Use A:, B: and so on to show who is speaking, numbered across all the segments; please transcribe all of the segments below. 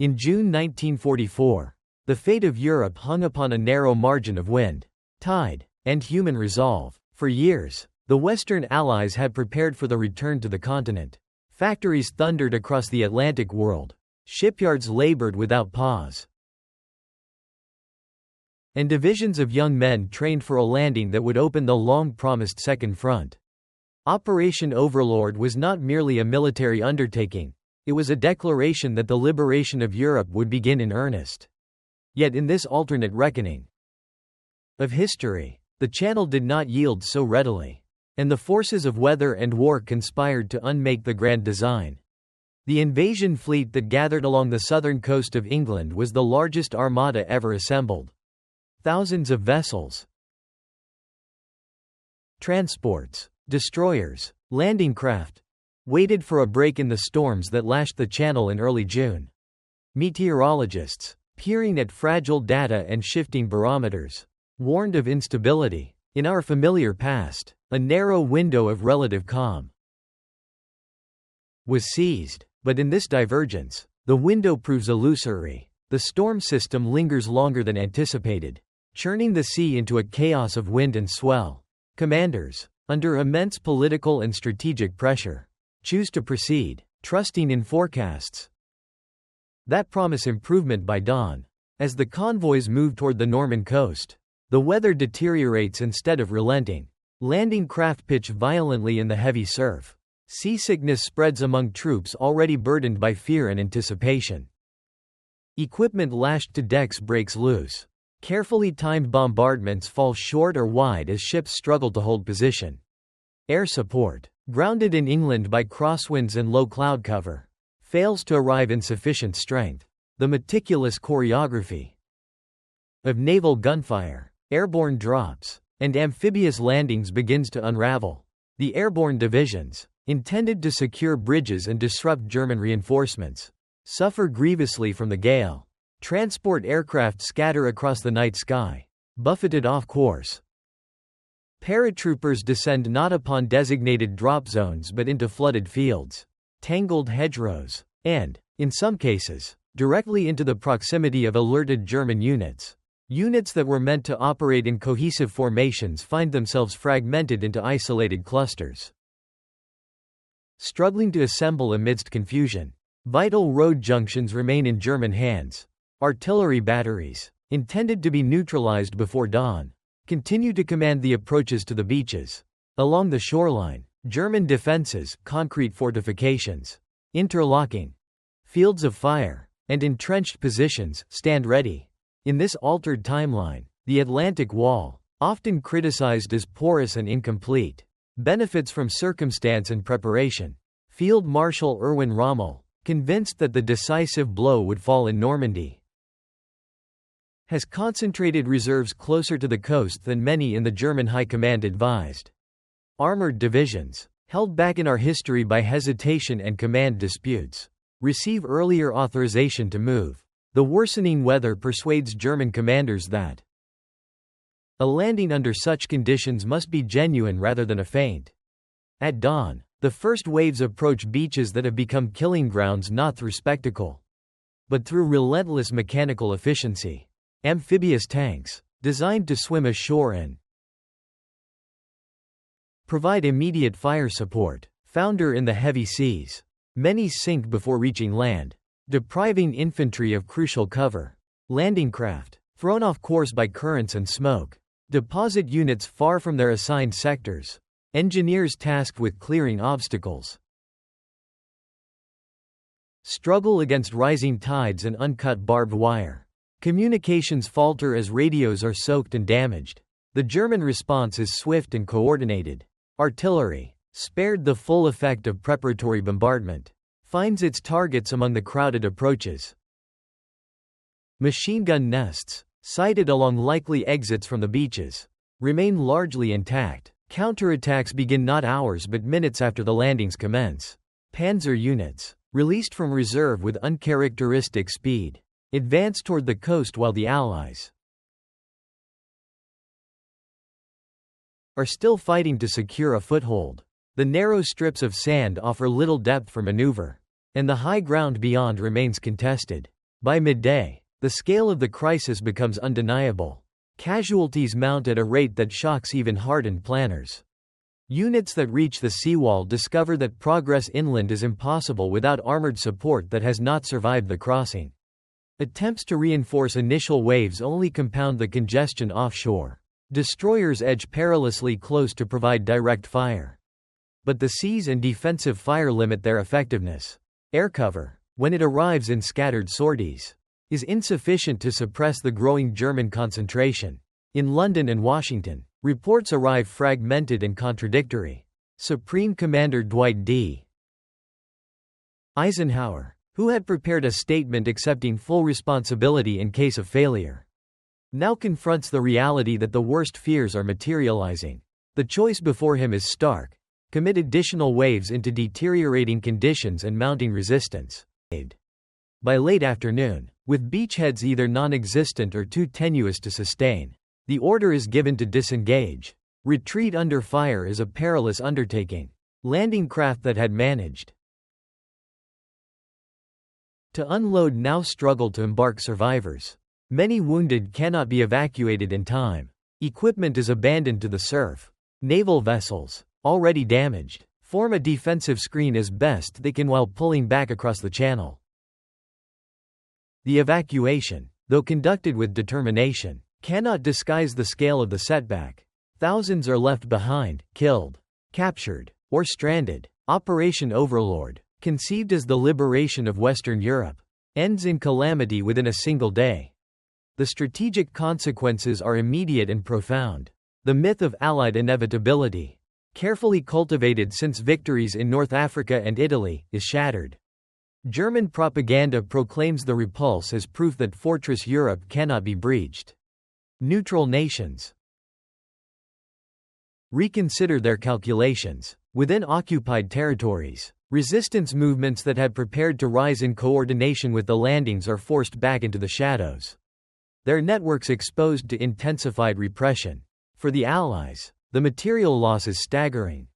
A: In June 1944, the fate of Europe hung upon a narrow margin of wind, tide, and human resolve. For years, the Western Allies had prepared for the return to the continent. Factories thundered across the Atlantic world. Shipyards labored without pause. And divisions of young men trained for a landing that would open the long-promised Second Front. Operation Overlord was not merely a military undertaking. It was a declaration that the liberation of Europe would begin in earnest. Yet in this alternate reckoning of history, the Channel did not yield so readily, and the forces of weather and war conspired to unmake the grand design. The invasion fleet that gathered along the southern coast of England was the largest armada ever assembled. Thousands of vessels, transports, destroyers, landing craft, waited for a break in the storms that lashed the Channel in early June. Meteorologists, peering at fragile data and shifting barometers, warned of instability. In our familiar past, a narrow window of relative calm was seized, but in this divergence, the window proves illusory. The storm system lingers longer than anticipated, churning the sea into a chaos of wind and swell. Commanders, under immense political and strategic pressure, choose to proceed, trusting in forecasts that promise improvement by dawn. As the convoys move toward the Norman coast, the weather deteriorates instead of relenting. Landing craft pitch violently in the heavy surf. Seasickness spreads among troops already burdened by fear and anticipation. Equipment lashed to decks breaks loose. Carefully timed bombardments fall short or wide as ships struggle to hold position. Air support, grounded in England by crosswinds and low cloud cover, fails to arrive in sufficient strength. The meticulous choreography of naval gunfire, airborne drops, and amphibious landings begins to unravel. The airborne divisions, intended to secure bridges and disrupt German reinforcements, suffer grievously from the gale. Transport aircraft scatter across the night sky, buffeted off course. Paratroopers descend not upon designated drop zones but into flooded fields, tangled hedgerows, and, in some cases, directly into the proximity of alerted German units. Units that were meant to operate in cohesive formations find themselves fragmented into isolated clusters, struggling to assemble amidst confusion. Vital road junctions remain in German hands. Artillery batteries, intended to be neutralized before dawn, continue to command the approaches to the beaches. Along the shoreline, German defenses, concrete fortifications, interlocking fields of fire, and entrenched positions, stand ready. In this altered timeline, the Atlantic Wall, often criticized as porous and incomplete, benefits from circumstance and preparation. Field Marshal Erwin Rommel, convinced that the decisive blow would fall in Normandy, has concentrated reserves closer to the coast than many in the German High Command advised. Armored divisions, held back in our history by hesitation and command disputes, receive earlier authorization to move. The worsening weather persuades German commanders that a landing under such conditions must be genuine rather than a feint. At dawn, the first waves approach beaches that have become killing grounds not through spectacle, but through relentless mechanical efficiency. Amphibious tanks, designed to swim ashore and provide immediate fire support, founder in the heavy seas. Many sink before reaching land, depriving infantry of crucial cover. Landing craft, thrown off course by currents and smoke, deposit units far from their assigned sectors. Engineers tasked with clearing obstacles struggle against rising tides and uncut barbed wire. Communications falter as radios are soaked and damaged. The German response is swift and coordinated. Artillery, spared the full effect of preparatory bombardment, finds its targets among the crowded approaches. Machine gun nests, sited along likely exits from the beaches, remain largely intact. Counterattacks begin not hours but minutes after the landings commence. Panzer units, released from reserve with uncharacteristic speed, advance toward the coast while the Allies are still fighting to secure a foothold. The narrow strips of sand offer little depth for maneuver, and the high ground beyond remains contested. By midday, the scale of the crisis becomes undeniable. Casualties mount at a rate that shocks even hardened planners. Units that reach the seawall discover that progress inland is impossible without armored support that has not survived the crossing. Attempts to reinforce initial waves only compound the congestion offshore. Destroyers edge perilously close to provide direct fire. But the seas and defensive fire limit their effectiveness. Air cover, when it arrives in scattered sorties, is insufficient to suppress the growing German concentration. In London and Washington, reports arrive fragmented and contradictory. Supreme Commander Dwight D. Eisenhower, who had prepared a statement accepting full responsibility in case of failure, now confronts the reality that the worst fears are materializing. The choice before him is stark: commit additional waves into deteriorating conditions and mounting resistance. By late afternoon, with beachheads either non-existent or too tenuous to sustain, the order is given to disengage. Retreat under fire is a perilous undertaking. Landing craft that had managed to unload now struggled to embark survivors. Many wounded cannot be evacuated in time. Equipment is abandoned to the surf. Naval vessels, already damaged, form a defensive screen as best they can while pulling back across the channel. The evacuation, though conducted with determination, cannot disguise the scale of the setback. Thousands are left behind, killed, captured, or stranded. Operation Overlord, conceived as the liberation of Western Europe, ends in calamity within a single day. The strategic consequences are immediate and profound. The myth of Allied inevitability, carefully cultivated since victories in North Africa and Italy, is shattered. German propaganda proclaims the repulse as proof that Fortress Europe cannot be breached. Neutral nations reconsider their calculations. Within occupied territories, resistance movements that had prepared to rise in coordination with the landings are forced back into the shadows. Their networks exposed to intensified repression. For the Allies, the material loss is staggering.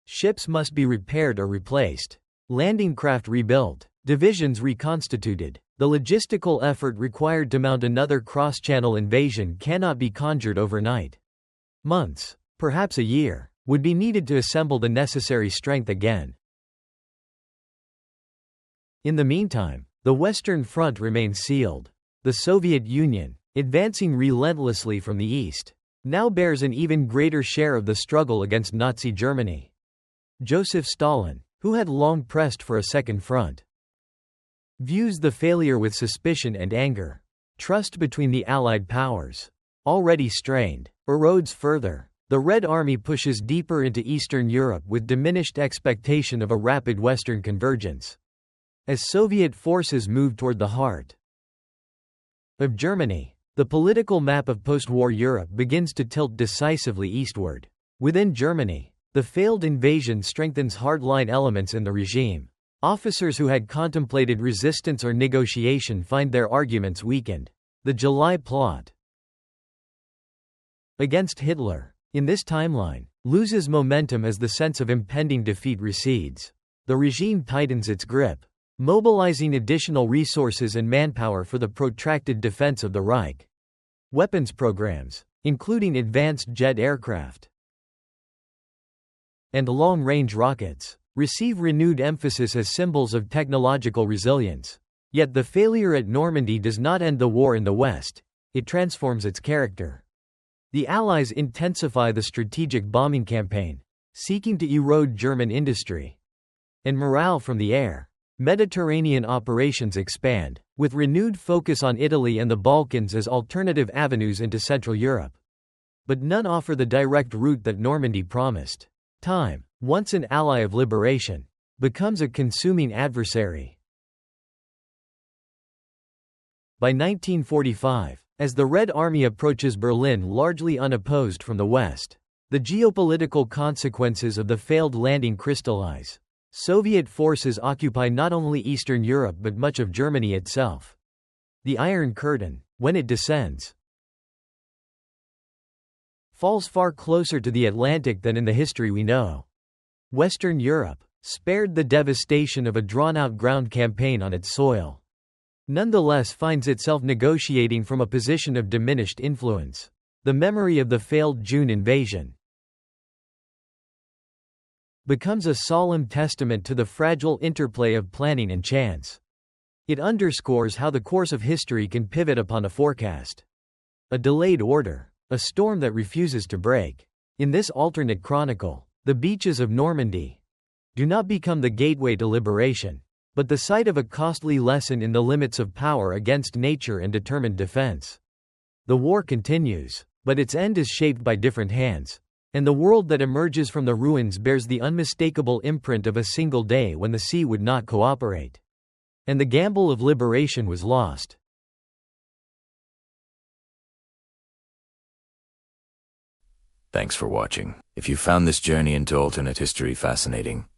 A: Ships must be repaired or replaced. Landing craft rebuilt. Divisions reconstituted. The logistical effort required to mount another cross-channel invasion cannot be conjured overnight. Months, perhaps a year, would be needed to assemble the necessary strength again. In the meantime, the Western Front remains sealed. The Soviet Union, advancing relentlessly from the east, now bears an even greater share of the struggle against Nazi Germany. Joseph Stalin, who had long pressed for a second front, views the failure with suspicion and anger. Trust between the Allied powers, already strained, erodes further. The Red Army pushes deeper into Eastern Europe with diminished expectation of a rapid Western convergence. As Soviet forces move toward the heart of Germany, the political map of post-war Europe begins to tilt decisively eastward. Within Germany, the failed invasion strengthens hardline elements in the regime. Officers who had contemplated resistance or negotiation find their arguments weakened. The July plot against Hitler, in this timeline, loses momentum as the sense of impending defeat recedes. The regime tightens its grip, mobilizing additional resources and manpower for the protracted defense of the Reich. Weapons programs, including advanced jet aircraft and long-range rockets, receive renewed emphasis as symbols of technological resilience. Yet the failure at Normandy does not end the war in the West, it transforms its character. The Allies intensify the strategic bombing campaign, seeking to erode German industry and morale from the air. Mediterranean operations expand, with renewed focus on Italy and the Balkans as alternative avenues into Central Europe. But none offer the direct route that Normandy promised. Time, once an ally of liberation, becomes a consuming adversary. By 1945, as the Red Army approaches Berlin largely unopposed from the west, the geopolitical consequences of the failed landing crystallize. Soviet forces occupy not only Eastern Europe but much of Germany itself. The Iron Curtain, when it descends, falls far closer to the Atlantic than in the history we know. Western Europe, spared the devastation of a drawn-out ground campaign on its soil, nonetheless finds itself negotiating from a position of diminished influence. The memory of the failed June invasion becomes a solemn testament to the fragile interplay of planning and chance. It underscores how the course of history can pivot upon a forecast. A delayed order. A storm that refuses to break. In this alternate chronicle, the beaches of Normandy do not become the gateway to liberation, but the site of a costly lesson in the limits of power against nature and determined defense. The war continues, but its end is shaped by different hands, and the world that emerges from the ruins bears the unmistakable imprint of a single day when the sea would not cooperate. And the gamble of liberation was lost.
B: Thanks for watching. If you found this journey into alternate history fascinating,